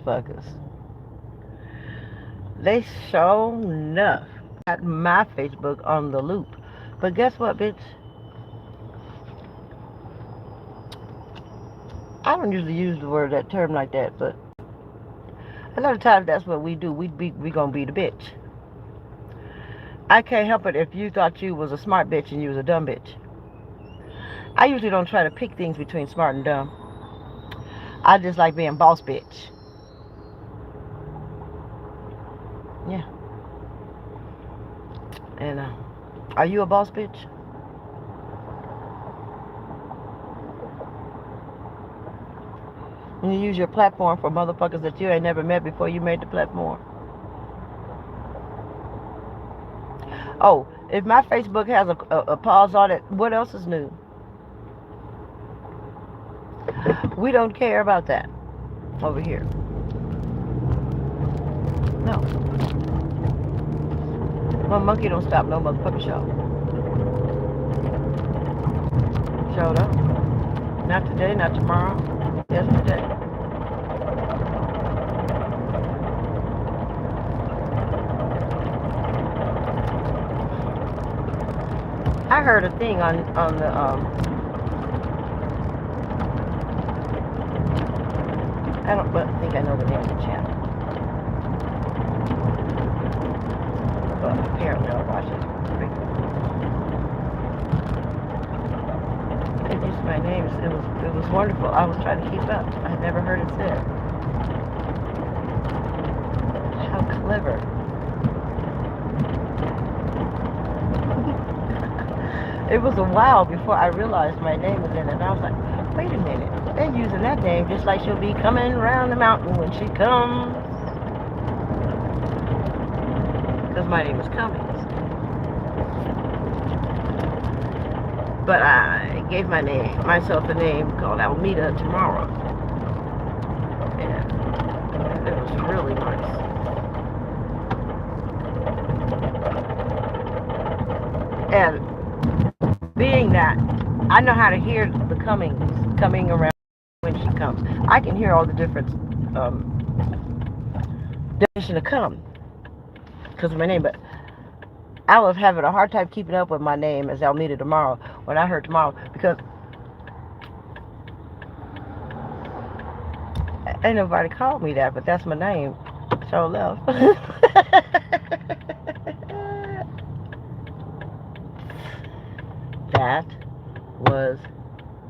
motherfuckers. They show enough got my Facebook on the loop. But guess what, bitch? I don't usually use that term like that, but a lot of times that's what we do. We gonna be the bitch. I can't help it if you thought you was a smart bitch and you was a dumb bitch. I usually don't try to pick things between smart and dumb. I just like being boss bitch. Yeah. And are you a boss bitch? And you use your platform for motherfuckers that you ain't never met before you made the platform. Oh, if my Facebook has a pause on it, what else is new? We don't care about that over here. No. My monkey don't stop no motherfucking show. Showed up. Not today, not tomorrow. Yesterday. I heard a thing on the I don't think I know the name of the channel, but apparently I watch it frequently. It used my name. It was wonderful. I was trying to keep up. I had never heard it said. How clever. It was a while before I realized my name was in it. And I was like, wait a minute. They're using that name just like she'll be coming around the mountain when she comes. Because my name is Cummings. But I gave myself a name called AlmetaTomorrow. And it was really nice. And being that I know how to hear the coming around when she comes. I can hear all the different definition of come because of my name, but I was having a hard time keeping up with my name as AlmetaTomorrow when I heard tomorrow because ain't nobody called me that, but that's my name. So love. That was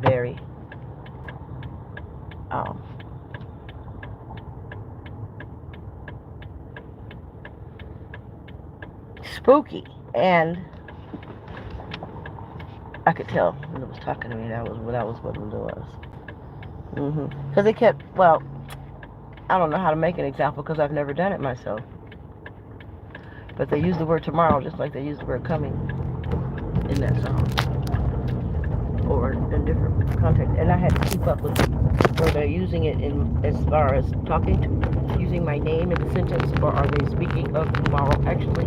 very spooky, and I could tell when it was talking to me that was what it was. Because it kept, well, I don't know how to make an example because I've never done it myself, but they use the word tomorrow just like they use the word coming in that song or in different context, and I had to keep up with were they using it in as far as talking to using my name in the sentence, or are they speaking of tomorrow actually?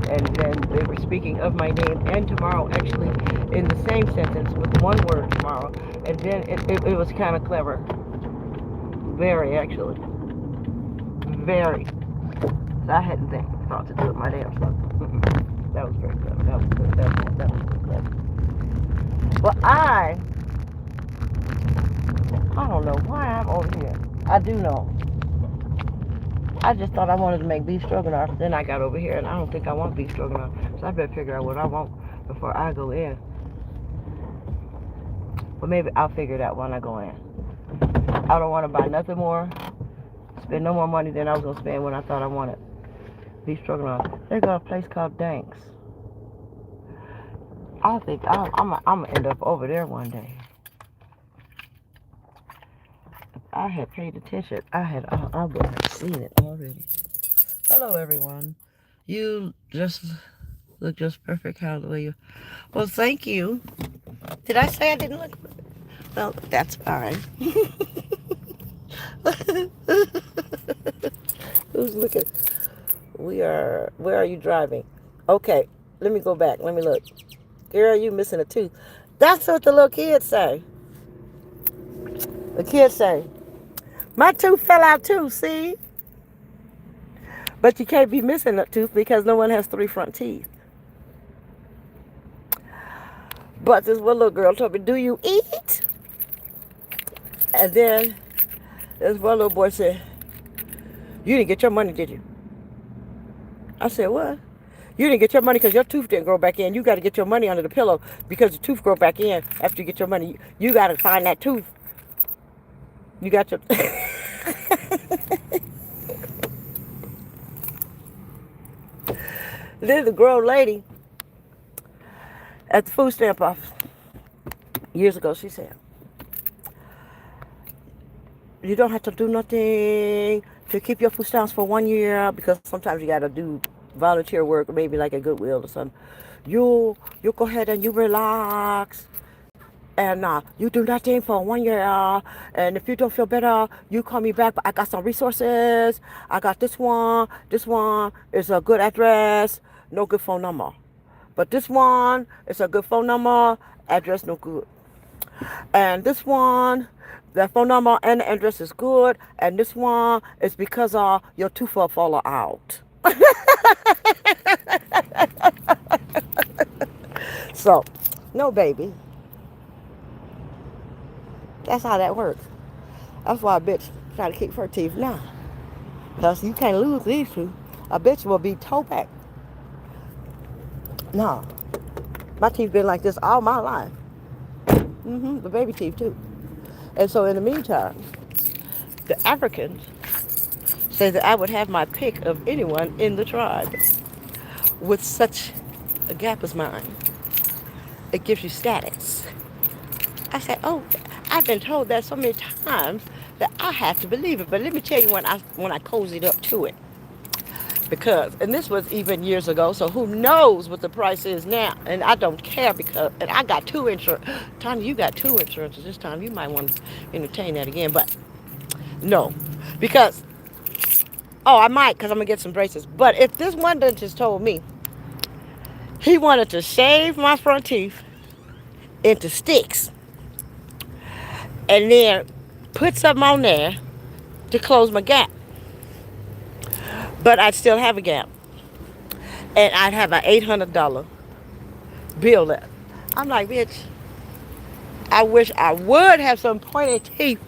And then they were speaking of my name and tomorrow actually in the same sentence with one word tomorrow, and then it was kind of clever, very actually, very. So I hadn't thought to do it my damn self. That was very clever. That was good. That was clever. Well, I don't know why I'm over here. I do know. I just thought I wanted to make beef stroganoff. Then I got over here, and I don't think I want beef stroganoff. So I better figure out what I want before I go in. Well, maybe I'll figure it out when I go in. I don't want to buy nothing more, spend no more money than I was going to spend when I thought I wanted beef stroganoff. There's a place called Danks. I think I'm going to end up over there one day. If I had paid attention, I would have seen it already. Hello, everyone. You just look just perfect. How the way you... Well, thank you. Did I say I didn't look... Well, that's fine. Who's looking? Where are you driving? Okay, let me go back. Let me look. Girl, you missing a tooth. That's what the little kids say. The kids say, My tooth fell out too, see? But you can't be missing a tooth because no one has 3 front teeth. But this one little girl told me, do you eat? And then this one little boy said, you didn't get your money, did you? I said, what? You didn't get your money because your tooth didn't grow back in. You got to get your money under the pillow because the tooth grow back in after you get your money. You got to find that tooth. You got your... Then the grown lady at the food stamp office years ago, she said, you don't have to do nothing to keep your food stamps for 1 year because sometimes you got to do volunteer work or maybe like a Goodwill or something. You go ahead and you relax and you do nothing for 1 year, and if you don't feel better, you call me back. But I got some resources. I got this one is a good address, no good phone number. But this one is a good phone number, address no good. And this one, the phone number and the address is good, and this one is because your tooth will fall out. So, no, baby. That's how that works. That's why a bitch try to keep her teeth now. Because you can't lose these two. A bitch will be toe back. No. My teeth been like this all my life. The baby teeth too. And so in the meantime, the Africans say that I would have my pick of anyone in the tribe with such a gap as mine. It gives you status. I said, oh, I've been told that so many times that I have to believe it. But let me tell you when I cozied up to it. Because, and this was even years ago, so who knows what the price is now. And I don't care because, and I got 2 insurance. Tanya, you got 2 insurances this time. You might want to entertain that again. But no, because, I might because I'm going to get some braces. But if this one dentist told me he wanted to shave my front teeth into sticks and then put something on there to close my gap, but I'd still have a gap, and I'd have an $800 bill left. I'm like, bitch, I wish I would have some pointed teeth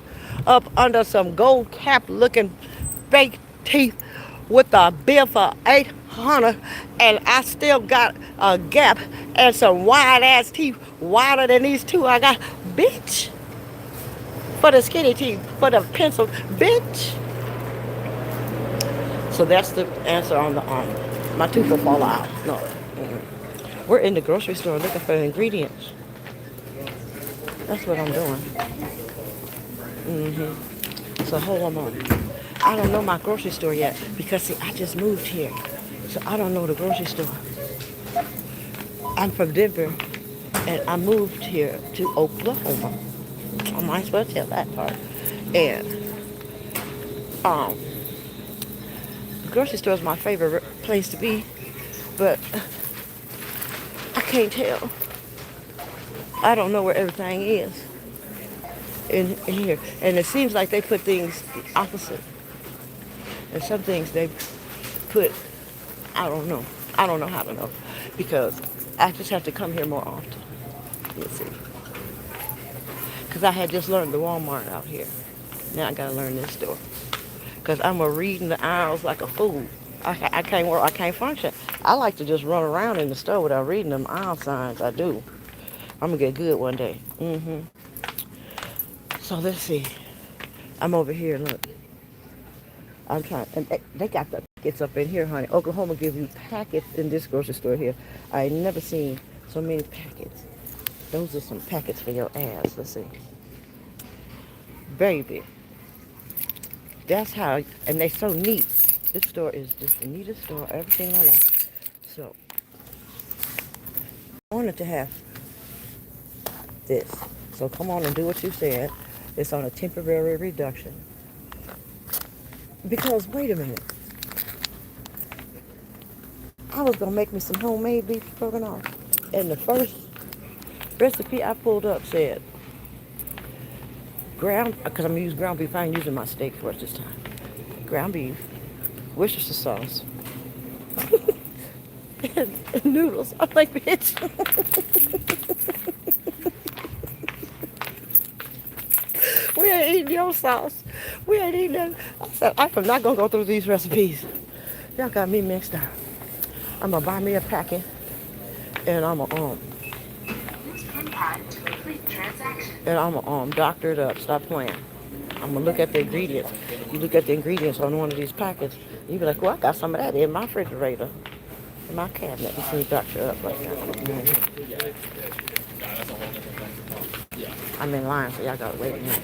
up under some gold cap looking fake teeth with a bill for $800, and I still got a gap and some wide ass teeth wider than these two I got. Bitch, for the skinny teeth, for the pencil, bitch. So that's the answer on the my tooth will fall out. No. We're in the grocery store looking for ingredients. That's what I'm doing. So hold on a moment. I don't know my grocery store yet because see, I just moved here. So I don't know the grocery store. I'm from Denver and I moved here to Oklahoma. I might as well tell that part. And the grocery store is my favorite place to be, but I can't tell. I don't know where everything is in here. And it seems like they put things opposite. And some things they put, I don't know. I don't know how to know. Because I just have to come here more often. Let's see. Because I had just learned the Walmart out here. Now I got to learn this store. Because I'm reading the aisles like a fool. I can't work. I can't function. I like to just run around in the store without reading them aisle signs. I do. I'm going to get good one day. So let's see. I'm over here. Look. I'm trying. And they got the packets up in here, honey. Oklahoma gives you packets in this grocery store here. I ain't never seen so many packets. Those are some packets for your ass. Let's see. Baby. That's how, and they're so neat. This store is just the neatest store I've ever seen in my life. So, I wanted to have this. So come on and do what you said. It's on a temporary reduction. Because, wait a minute. I was going to make me some homemade beef stroganoff. And the first recipe I pulled up said, ground, because I'm going to use ground beef. I ain't using my steak for it this time. Ground beef, Worcestershire sauce, and noodles. I'm like, bitch. We ain't eating your sauce. We ain't eating that. I said, I'm not going to go through these recipes. Y'all got me mixed up. I'm going to buy me a packet, and I'm going to doctor it up. Stop playing. I'm going to look at the ingredients. You look at the ingredients on one of these packets, you be like, well, I got some of that in my refrigerator, in my cabinet. This is doctor up right now. I'm in line, so y'all got to wait a minute.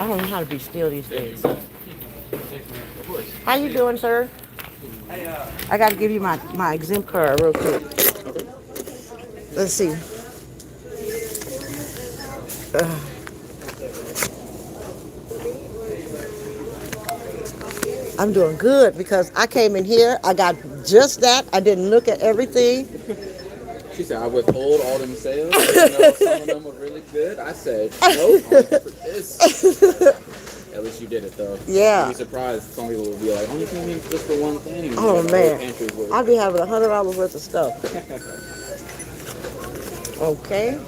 I don't know how to be still these days. How you doing, sir? I got to give you my exempt card real quick. Let's see. I'm doing good because I came in here. I got just that. I didn't look at everything. She said, I withhold all them sales. Some of them were really good. I said, nope, I'm for this. At least you did it, though. Yeah. You'd be surprised. Some people would be like, only came in just for one thing. Oh, man. I'd be having $100 worth of stuff. Okay.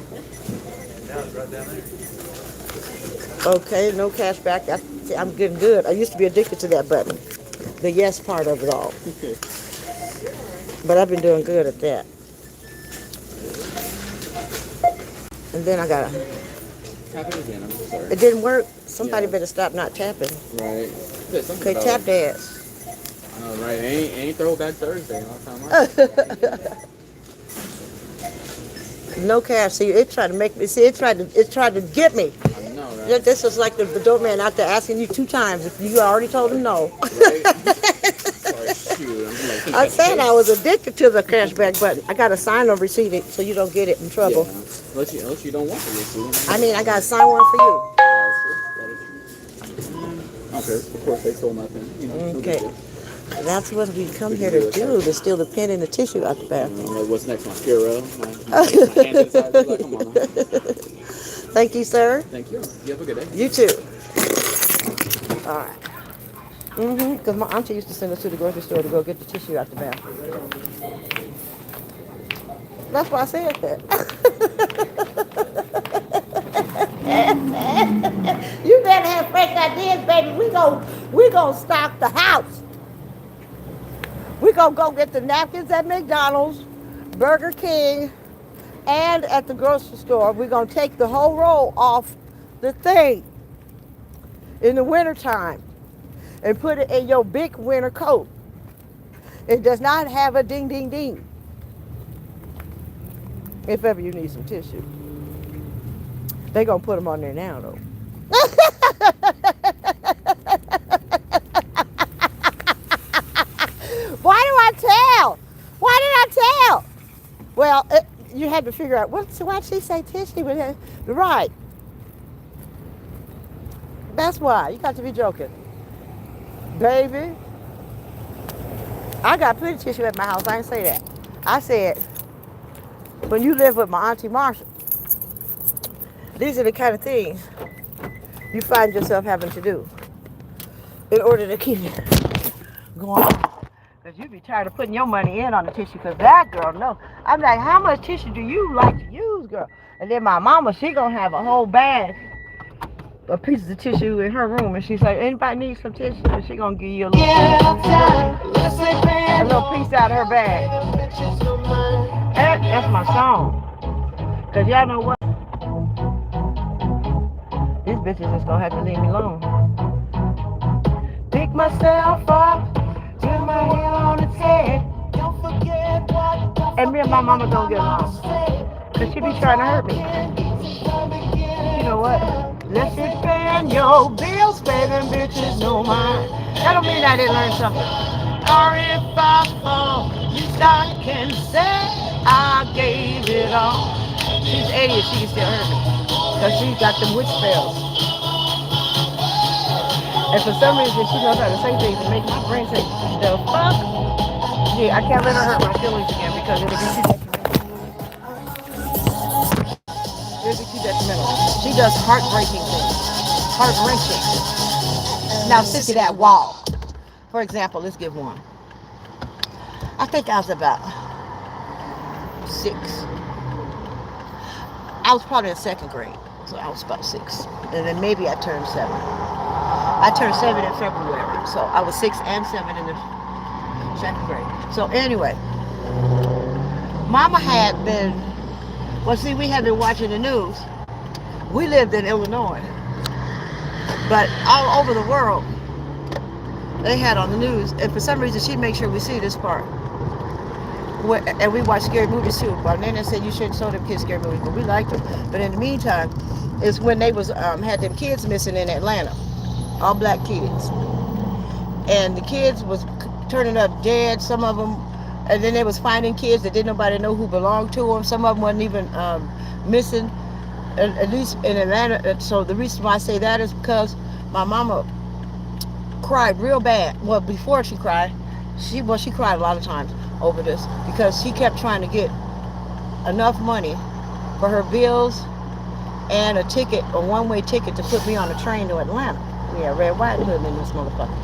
Okay, no cash back. I'm getting good. I used to be addicted to that button. The yes part of it all. But I've been doing good at that. And then I got to... Tap it again, I'm sorry. It didn't work. Somebody better stop not tapping. Right. Okay, tap the ass. All right, ain't Throwback Thursday. No cash. See, it tried to make me. See, it tried to get me. I know, right? This was like the doorman out there asking you 2 times if you already told him no. Right. Sorry, shoot. I said I was addicted to the cashback button. I got to sign a receipt so you don't get it in trouble. Yeah. Unless you don't want the receipt. I mean, I got to sign one for you. Okay, of course they stole nothing. Okay. That's what we come here to do, to steal the pen and the tissue out the bathroom. What's next, my Purell? My hand inside, like, come on. Thank you, sir. Thank you. You have a good day. You too. All right. Because my auntie used to send us to the grocery store to go get the tissue out the bathroom. That's why I said that. You better have fresh ideas, baby. We gonna stock the house. We gonna go get the napkins at McDonald's, Burger King, and at the grocery store. We're gonna take the whole roll off the thing in the wintertime and put it in your big winter coat. It does not have a ding, ding, ding. If ever you need some tissue. They're going to put them on there now, though. Why do I tell? Why did I tell? Well, you had to figure out, why'd she say tissue? Right. That's why. You got to be joking. Baby, I got plenty of tissue at my house. I didn't say that. I said, when you live with my Auntie Marsha, these are the kind of things you find yourself having to do in order to keep it going on. Because you'd be tired of putting your money in on the tissue, because that girl knows. I'm like, how much tissue do you like to use, girl? And then my mama, she going to have a whole bag of pieces of tissue in her room, and she's like, anybody need some tissue? And she gonna give you a little piece out of her bag. That's my song. Cause y'all know what? These bitches just gonna have to leave me alone. Pick myself up, turn my head on its head. Don't forget what. And me and my mama don't get along. Cause she be trying to hurt me. You know what? Let's expand your bills, baby, bitches know mine. That don't mean I didn't learn something. Or if I fall, at least I can say I gave it all. She's 80, she can still hurt me. Because she got them witch spells. And for some reason, she knows how to say things and make my brain say, the fuck? Yeah, I can't let her hurt my feelings again because it'll be too detrimental. too detrimental. She does heartbreaking things. Heart-wrenching. Now, sit to that wall. For example, let's give one. I think I was about 6. I was probably in 2nd grade. So I was about 6. And then maybe I turned 7. I turned 7 in February. So I was 6 and 7 in the 2nd grade. So anyway, Mama had been, well, see, we had been watching the news. We lived in Illinois. But all over the world, they had on the news. And for some reason, she'd make sure we see this part. And we watched scary movies too. Well, Nana said you shouldn't show them kids scary movies, but we liked them. But in the meantime, it's when they was had them kids missing in Atlanta, all black kids, and the kids was turning up dead. Some of them, and then they was finding kids that didn't nobody know who belonged to them. Some of them wasn't even missing, at least in Atlanta. So the reason why I say that is because my mama cried real bad. Well, before she cried, she cried a lot of times over this because she kept trying to get enough money for her bills and a ticket, a one-way ticket to put me on a train to Atlanta. Yeah, red, white, and hood in this motherfucker.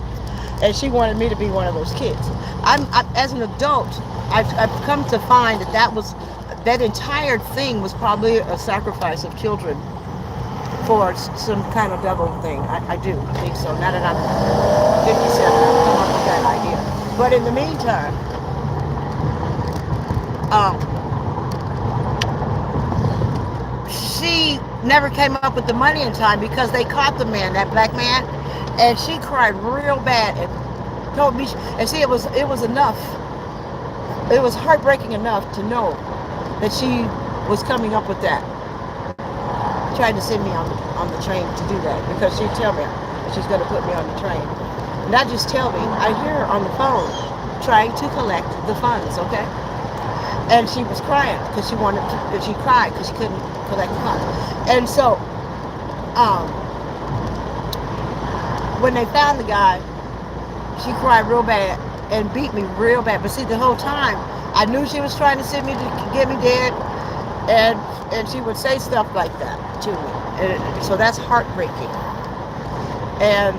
And she wanted me to be one of those kids. As an adult, I've come to find that entire thing was probably a sacrifice of children for some kind of devil thing. I do think so. Now that I'm 57, I've come up with that idea. But in the meantime, she never came up with the money in time because they caught the man, that black man, and she cried real bad and told me. And see, it was enough. It was heartbreaking enough to know that she was coming up with that, trying to send me on the train to do that because she'd tell me she's going to put me on the train. Not just tell me. I hear her on the phone trying to collect the funds. Okay. And she was crying because she cried because she couldn't collect the funds. And so, when they found the guy, she cried real bad and beat me real bad. But see, the whole time, I knew she was trying to send me to get me dead, and she would say stuff like that to me. And so that's heartbreaking. And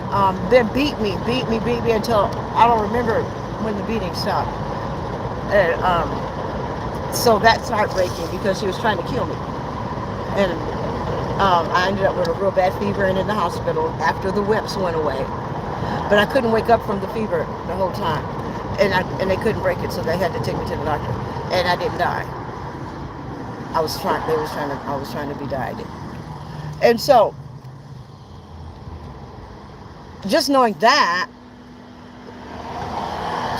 then beat me until I don't remember when the beating stopped. And so that's heartbreaking because she was trying to kill me. And I ended up with a real bad fever and in the hospital after the whips went away. But I couldn't wake up from the fever the whole time. And they couldn't break it, so they had to take me to the doctor. And I didn't die. I was trying to be died. And so, just knowing that,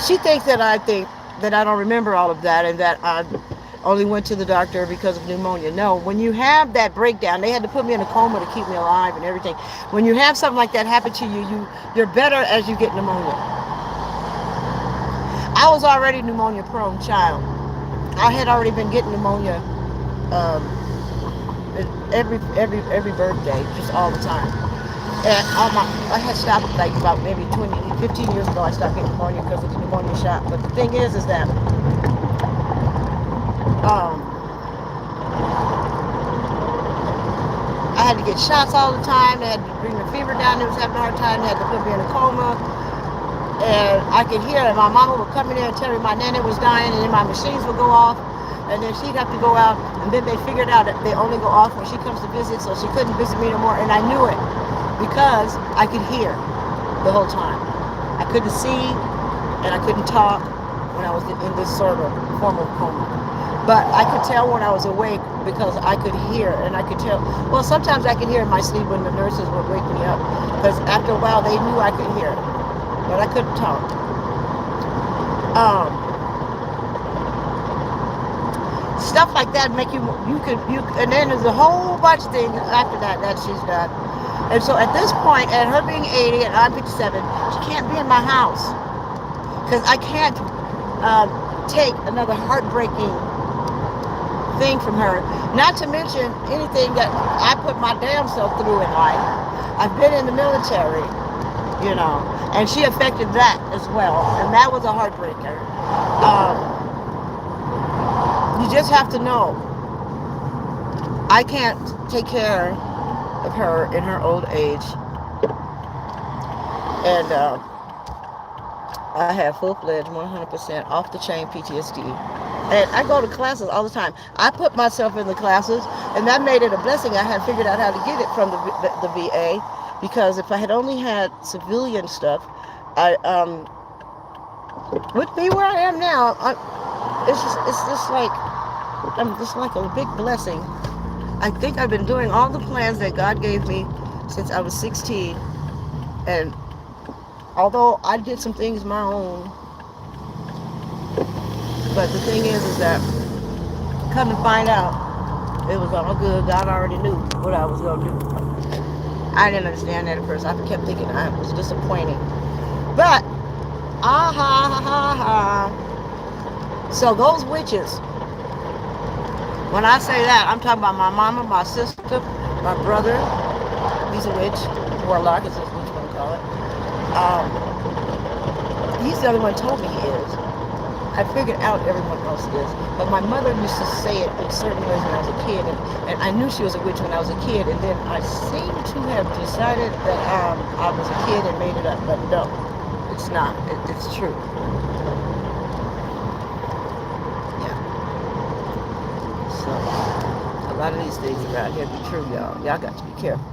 she thinks that I think that I don't remember all of that and that I only went to the doctor because of pneumonia. No, when you have that breakdown, they had to put me in a coma to keep me alive and everything. When you have something like that happen to you, you're better as you get pneumonia. I was already pneumonia prone child. I had already been getting pneumonia every birthday, just all the time. And I had stopped like about maybe 15 years ago. I stopped getting pneumonia because of the pneumonia shot. But the thing is that I had to get shots all the time. They had to bring the fever down. It was having a hard time. They had to put me in a coma. And I could hear it. My mama would come in there and tell me my nana was dying, and then my machines would go off. And then she'd have to go out. And then they figured out that they only go off when she comes to visit, so she couldn't visit me no more. And I knew it because I could hear the whole time. I couldn't see and I couldn't talk when I was in this sort of form of coma. But I could tell when I was awake because I could hear, and I could tell. Well, sometimes I could hear in my sleep when the nurses would wake me up because after a while they knew I could hear, but I couldn't talk. Stuff like that make you and then there's a whole bunch of things after that she's done. And so at this point, at her being 80 and I'm 57, she can't be in my house because I can't take another heartbreaking thing from her. Not to mention anything that I put my damn self through in life. I've been in the military, and she affected that as well, and that was a heartbreaker. You just have to know I can't take care of her in her old age, and I have full-fledged 100% off-the-chain PTSD. And I go to classes all the time. I put myself in the classes, and that made it a blessing. I had figured out how to get it from the VA, because if I had only had civilian stuff, I would be where I am now. It's just like I'm just like a big blessing. I think I've been doing all the plans that God gave me since I was 16, and although I did some things my own, but the thing is that come to find out, it was all good. God already knew what I was gonna do. I didn't understand that at first. I kept thinking I was disappointing, but so those witches. When I say that, I'm talking about my mama, my sister, my brother. He's a witch, warlock, is what you want to call it. He's the only one told me he is. I figured out everyone else is. But my mother used to say it in certain ways when I was a kid, and I knew she was a witch when I was a kid, and then I seem to have decided that I was a kid and made it up, but no, it's not. It's true. Yeah. So, a lot of these things around here be true, y'all. Y'all got to be careful.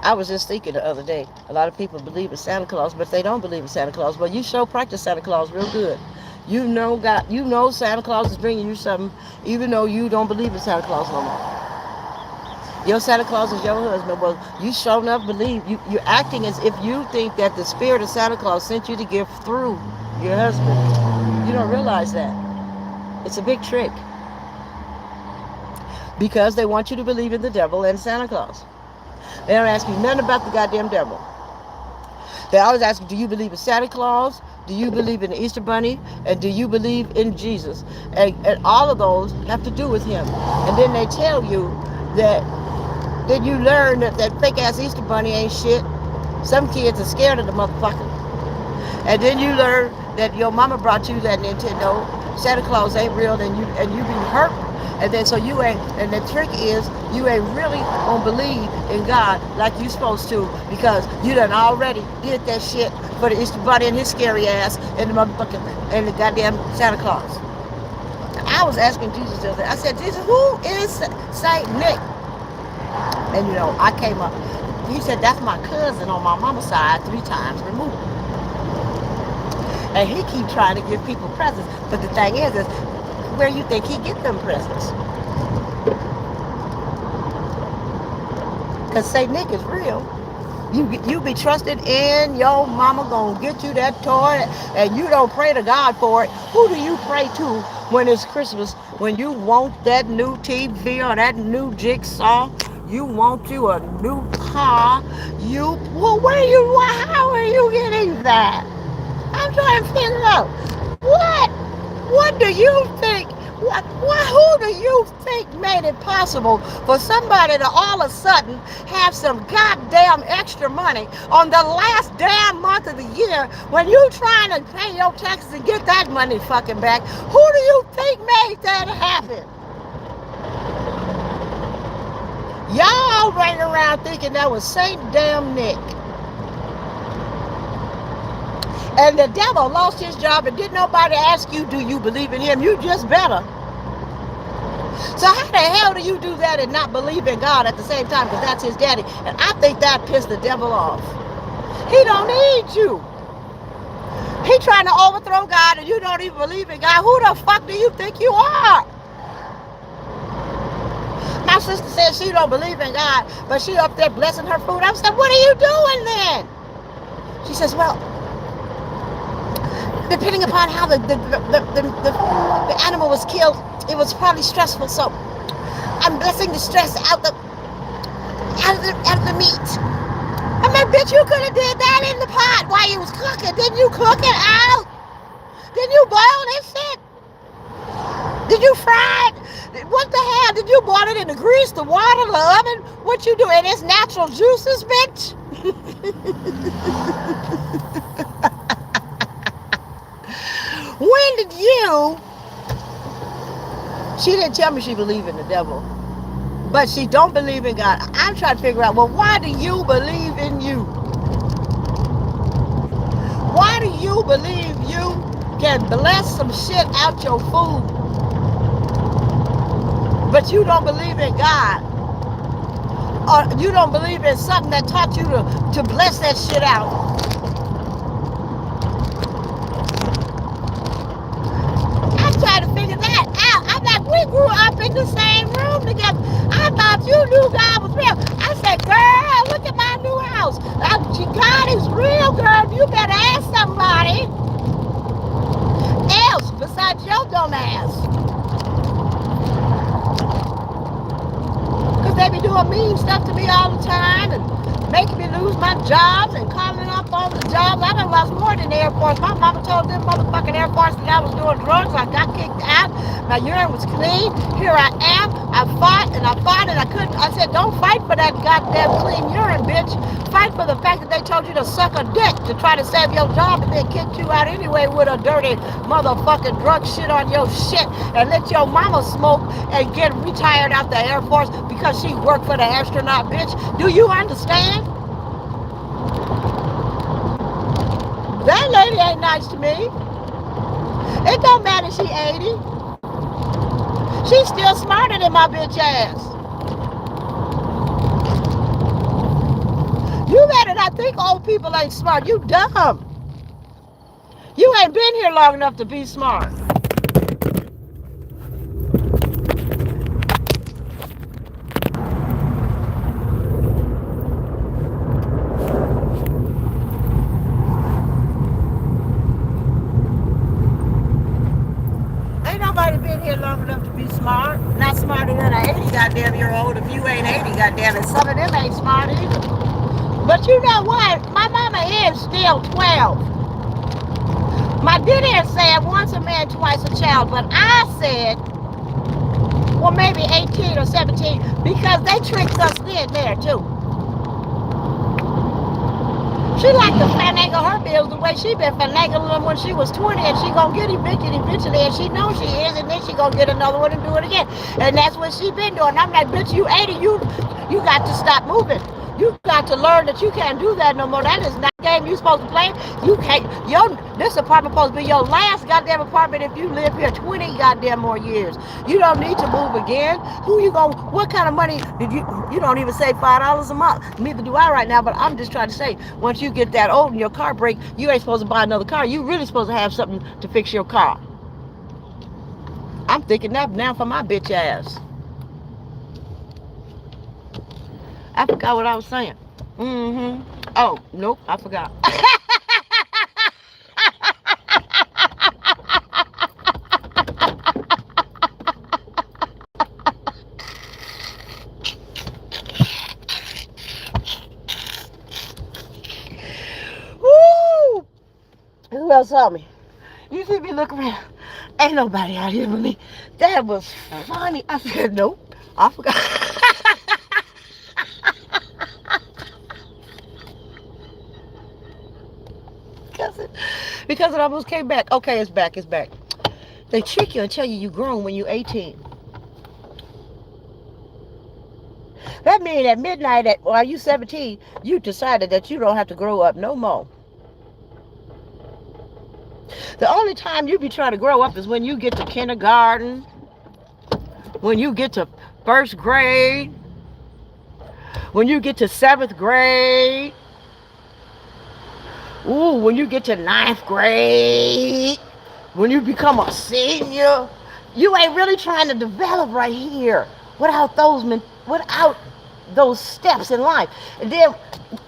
I was just thinking the other day, a lot of people believe in Santa Claus, but they don't believe in Santa Claus. Well, you sure practice Santa Claus real good. You know Santa Claus is bringing you something, even though you don't believe in Santa Claus no more. Your Santa Claus is your husband. Well, you sure enough believe. You're acting as if you think that the spirit of Santa Claus sent you the gift through your husband. You don't realize that. It's a big trick. Because they want you to believe in the devil and Santa Claus. They don't ask you nothing about the goddamn devil. They always ask you, do you believe in Santa Claus? Do you believe in the Easter Bunny? And do you believe in Jesus? And all of those have to do with him. And then they tell you that then you learn that fake ass Easter Bunny ain't shit. Some kids are scared of the motherfucker. And then you learn that your mama brought you that Nintendo. Santa Claus ain't real, and you be hurt. And then so you ain't, and the trick is you ain't really gonna believe in God like you supposed to, because you done already did that shit for the Easter Bunny and his scary ass and the motherfucking and the goddamn Santa Claus. I was asking Jesus the other day. I said, Jesus, who is Saint Nick? And I came up. He said, that's my cousin on my mama's side, 3 times removed. And he keep trying to give people presents. But the thing is where you think he get them presents? Because Saint Nick is real. You be trusted in your mama gonna get you that toy, and you don't pray to God for it. Who do you pray to when it's Christmas? When you want that new TV or that new jigsaw? You want you a new car? How are you getting that? I'm trying to figure out what do you think? Who do you think made it possible for somebody to all of a sudden have some goddamn extra money on the last damn month of the year when you trying to pay your taxes and get that money fucking back? Who do you think made that happen? Y'all running around thinking that was Saint damn Nick. And the devil lost his job, and didn't nobody ask you, do you believe in him? You just better. So how the hell do you do that and not believe in God at the same time? Because that's his daddy. And I think that pissed the devil off. He don't need you. He trying to overthrow God, and you don't even believe in God. Who the fuck do you think you are? My sister said she don't believe in God, but she up there blessing her food. I said, what are you doing then? She says, well, depending upon how the animal was killed, it was probably stressful, so I'm blessing the stress out of the meat. I mean, bitch, you could have did that in the pot while you was cooking. Didn't you cook it out? Didn't you boil this shit? Did you fry it? What the hell? Did you boil it in the grease, the water, the oven? What you do? And it's natural juices, bitch? When did you... She didn't tell me she believed in the devil. but she don't believe in God. I'm trying to figure out, well, why do you believe in you? Why do you believe you can bless some shit out your food, but you don't believe in God? Or you don't believe in something that taught you to bless that shit out? I'm trying to figure that out. I'm like, we grew up in the same room together. I thought you knew God was real. I said, girl, look at my new house. God is real, girl. You better ask somebody else besides your dumb ass. Because they be doing mean stuff to me all the time and making me lose my jobs and calling up on the jobs. I done lost more than the Air Force. My mama told them motherfucking Air Force that I was doing drugs. I got kicked out. My urine was clean. Here I am. I fought and I fought and I couldn't. I said, don't fight for that goddamn clean urine, bitch. Fight for the fact that they told you to suck a dick to try to save your job and then kicked you out anyway with a dirty motherfucking drug shit on your shit and let your mama smoke and get retired out the Air Force because she worked for the astronaut, bitch. Do you understand? That lady ain't nice to me. It don't matter she 80. She's still smarter than my bitch ass. You better not think old people ain't smart. You dumb. You ain't been here long enough to be smart. Ain't nobody been here long enough to be smart. Not smarter than an 80 goddamn year old. If you ain't 80 goddamn it, some of them ain't smart either. But you know what? My mama is still 12. My dad said once a man, twice a child. But I said, well, maybe 18 or 17 because they tricked us then there too. She like to finagle her bills the way she been finagling them when she was 20, and she gonna get evicted eventually, and she knows she is, and then she gonna get another one and do it again. And that's what she been doing. I'm like, bitch, you 80, you got to stop moving. You got to learn that you can't do that no more. That is not a game you supposed to play. You can't. This apartment supposed to be your last goddamn apartment if you live here 20 goddamn more years. You don't need to move again. Who you gonna? What kind of money did you? You don't even save $5 a month. Neither do I right now. But I'm just trying to say, once you get that old and your car break, you ain't supposed to buy another car. You really supposed to have something to fix your car. I'm thinking that now for my bitch ass. I forgot what I was saying. Oh, nope, I forgot. Woo! Who else saw me? You see me look around. Ain't nobody out here but me. That was funny. I said, nope, I forgot. Because it almost came back. Okay, it's back. They trick you and tell you you're grown when you're 18. That means at midnight, while you 17, you decided that you don't have to grow up no more. The only time you be trying to grow up is when you get to kindergarten, when you get to first grade, when you get to 7th grade, when you get to 9th grade, when you become a senior. You ain't really trying to develop right here without those steps in life. And then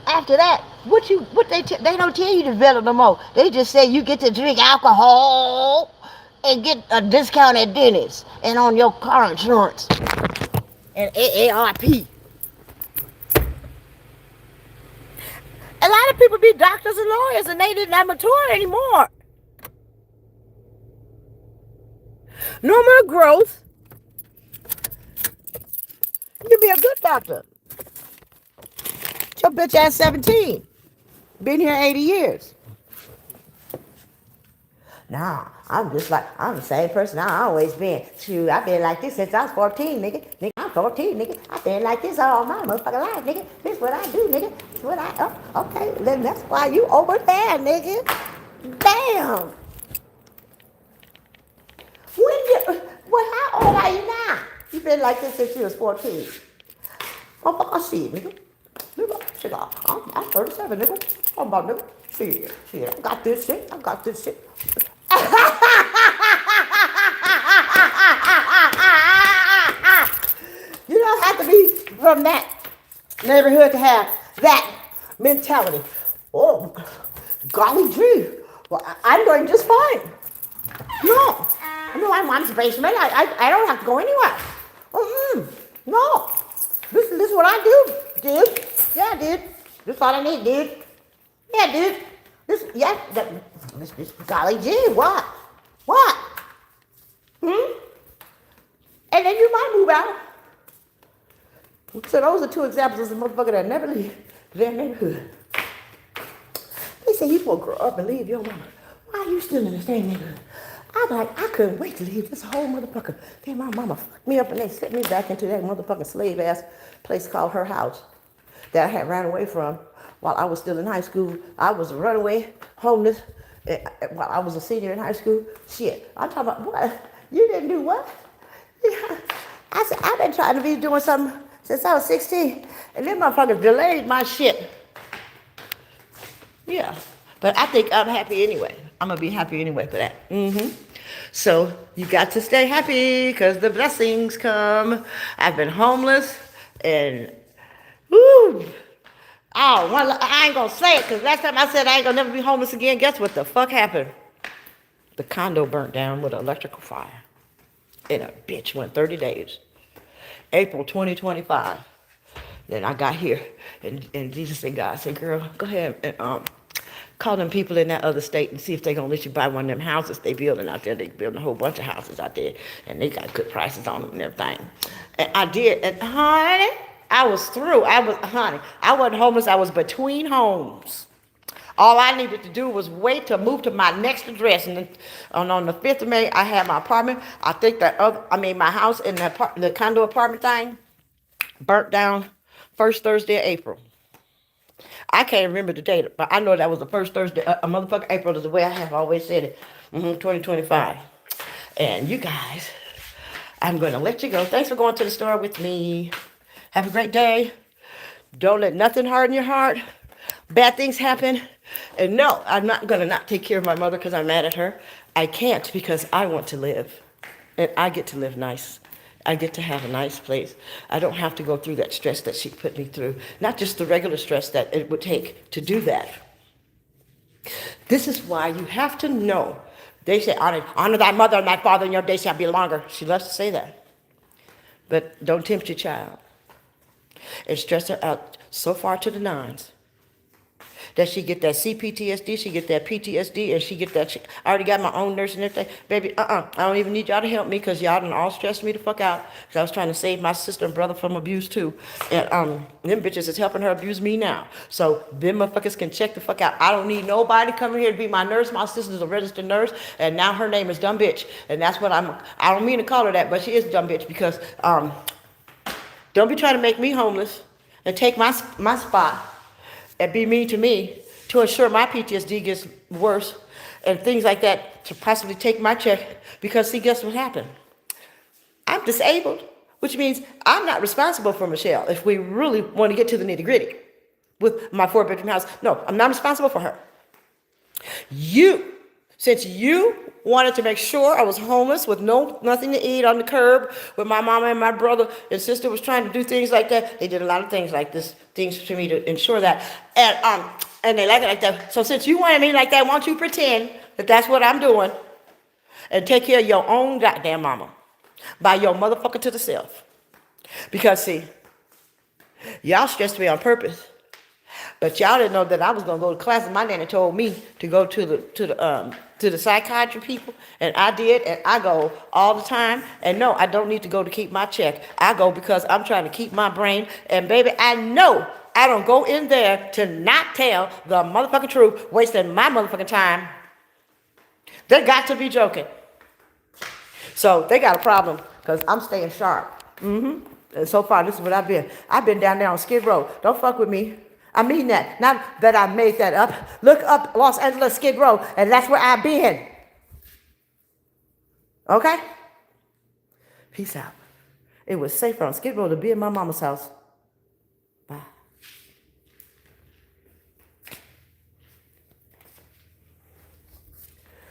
after that, they don't tell you to develop no more. They just say you get to drink alcohol and get a discount at Denny's and on your car insurance and AARP. A lot of people be doctors and lawyers and they didn't have mature anymore. No more growth. You be a good doctor. Your bitch ass 17. Been here 80 years. Nah, I'm the same person I always been. Shoot, I've been like this since I was 14, nigga. I'm 14, nigga. I've been like this all my motherfucking life, nigga. This what I do, nigga. This what okay, then that's why you over there, nigga. Damn. Well, how old are you now? You been like this since you was 14. Motherfucker, shit, nigga. Nigga, shit, I'm 37, nigga. How about, nigga? Shit, I got this shit. You don't have to be from that neighborhood to have that mentality. Oh, golly gee. Well, I'm doing just fine. No. No, I'm mom's basement. I don't have to go anywhere. No. This is what I do, dude. Yeah, dude. This is all I need, dude. Yeah, dude. This golly gee, what? What? And then you might move out. So those are 2 examples of the motherfucker that never leave their neighborhood. They say you supposed to grow up and leave your mama. Why are you still in the same neighborhood? I'm like, I couldn't wait to leave this whole motherfucker. Then my mama fucked me up and they sent me back into that motherfucking slave ass place called her house that I had ran away from while I was still in high school. I was a runaway, homeless, while I was a senior in high school. Shit, I'm talking about what? You didn't do what? I said, I've been trying to be doing something since I was 16, and them motherfuckers delayed my shit. Yeah, but I think I'm happy anyway. I'm gonna be happy anyway for that. So you got to stay happy because the blessings come. I've been homeless and woo. Oh, well, I ain't gonna say it because last time I said I ain't gonna never be homeless again. Guess what the fuck happened? The condo burnt down with an electrical fire. And a bitch went 30 days. April 2025. Then I got here and Jesus and God said, girl, go ahead and call them people in that other state and see if they're going to let you buy one of them houses they building out there. They building a whole bunch of houses out there, and they got good prices on them and everything. And I did, and honey, I was through. I wasn't homeless. I was between homes. All I needed to do was wait to move to my next address. And on the 5th of May, I had my apartment. I think my house in the condo apartment thing burnt down first Thursday of April. I can't remember the date, but I know that was the first Thursday. A motherfucking April is the way I have always said it. 2025. And you guys, I'm going to let you go. Thanks for going to the store with me. Have a great day. Don't let nothing harden your heart. Bad things happen. And no, I'm not going to not take care of my mother because I'm mad at her. I can't because I want to live. And I get to live nice. I get to have a nice place. I don't have to go through that stress that she put me through. Not just the regular stress that it would take to do that. This is why you have to know. They say, honor thy mother and thy father, and your days shall be longer. She loves to say that. But don't tempt your child. And stress her out so far to the nines that she get that CPTSD, she get that PTSD, and she get that. I already got my own nurse and everything. Baby, I don't even need y'all to help me because y'all done all stressed me the fuck out. Because I was trying to save my sister and brother from abuse too. And them bitches is helping her abuse me now. So them motherfuckers can check the fuck out. I don't need nobody coming here to be my nurse. My sister's a registered nurse, and now her name is Dumb Bitch. And that's what I don't mean to call her that, but she is Dumb Bitch because don't be trying to make me homeless and take my spot and be mean to me to ensure my PTSD gets worse and things like that to possibly take my check because see, guess what happened? I'm disabled, which means I'm not responsible for Michelle if we really want to get to the nitty gritty with my 4-bedroom house. No, I'm not responsible for her. Since you wanted to make sure I was homeless with nothing to eat on the curb, with my mama and my brother and sister was trying to do things like that. They did a lot of things like this, things for me to ensure that. And they like it like that. So since you wanted me like that, why don't you pretend that that's what I'm doing and take care of your own goddamn mama by your motherfucker to the self. Because see, y'all stressed me on purpose. But y'all didn't know that I was gonna go to class, and my nanny told me to go to the psychiatry people, and I did, and I go all the time. And no, I don't need to go to keep my check. I go because I'm trying to keep my brain. And baby, I know I don't go in there to not tell the motherfucking truth, wasting my motherfucking time. They got to be joking. So they got a problem because I'm staying sharp. And so far, this is what I've been. I've been down there on Skid Row. Don't fuck with me. I mean that. Not that I made that up. Look up Los Angeles Skid Row, and that's where I've been. Okay? Peace out. It was safer on Skid Row to be in my mama's house.